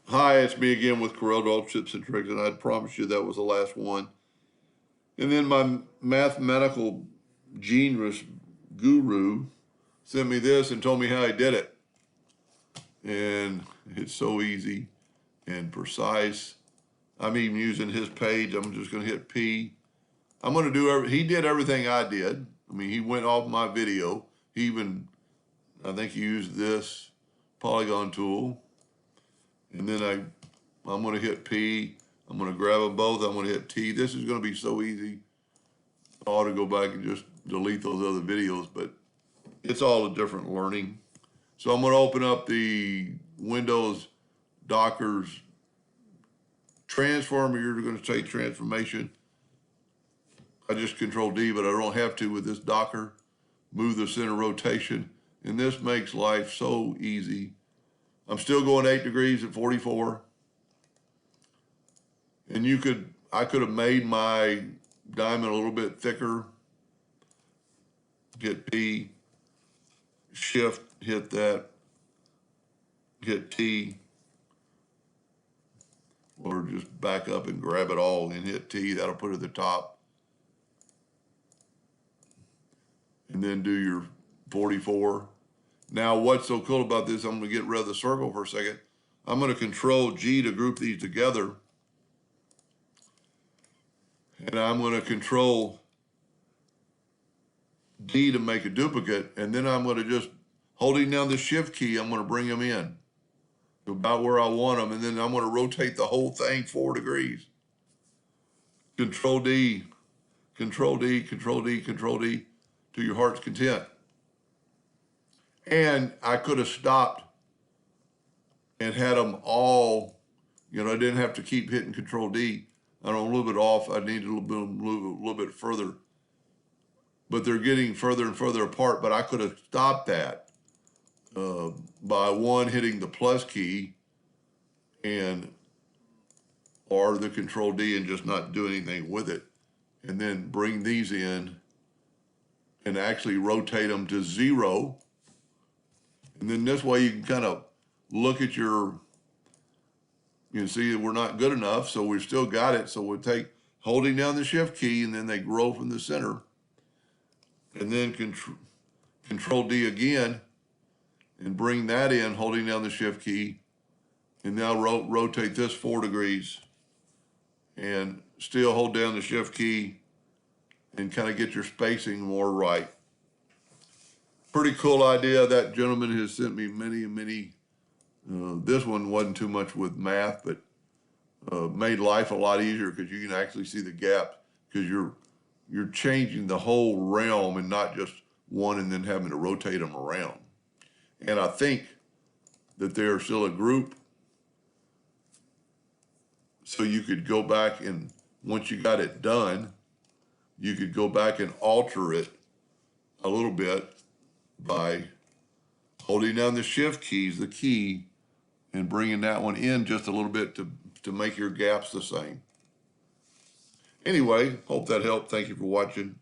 Hi, it's me again with CorelDraw Tips and Tricks, and I promise you that was the last one. And then my mathematical genius guru sent me this and told me how he did it. And it's so easy and precise. I'm even using his page. I'm just going to hit P. I'm going to do he did everything I did. I mean, he went off my video. I think he used this polygon tool. And then I'm going to hit P. I'm going to grab them both. I'm going to hit T. This is going to be so easy. I ought to go back and just delete those other videos, but it's all a different learning. So I'm going to open up the Windows Docker's transformer. You're going to say transformation. I just Control D, but I don't have to with this Docker. Move the center rotation. And this makes life so easy. I'm still going 8 degrees at 44. And I could have made my diamond a little bit thicker. Hit P, shift, hit that, hit T, or just back up and grab it all and hit T. That'll put it at the top. And then do your 44. Now, what's so cool about this, I'm going to get rid of the circle for a second. I'm going to Control G to group these together. And I'm going to Control D to make a duplicate. And then I'm going to just, holding down the Shift key, I'm going to bring them in to about where I want them. And then I'm going to rotate the whole thing 4 degrees. Control D, Control D, Control D, Control D to your heart's content. And I could have stopped and had them all, I didn't have to keep hitting Control D. I'm a little bit off. I need to move a little bit further. But they're getting further and further apart. But I could have stopped that by one, hitting the plus key or the Control D and just not do anything with it. And then bring these in and actually rotate them to 0. And then this way you can kind of look at you can see that we're not good enough, so we've still got it. So we'll take holding down the Shift key, and then they grow from the center. And then Control D again, and bring that in, holding down the Shift key. And now rotate this 4 degrees. And still hold down the Shift key and kind of get your spacing more right. Pretty cool idea. That gentleman has sent me many. This one wasn't too much with math, but made life a lot easier because you can actually see the gap because you're changing the whole realm and not just one and then having to rotate them around. And I think that they're still a group, so you could go back and once you got it done, you could go back and alter it a little bit by holding down the Shift keys, the key, and bringing that one in just a little bit to make your gaps the same. Anyway, hope that helped. Thank you for watching.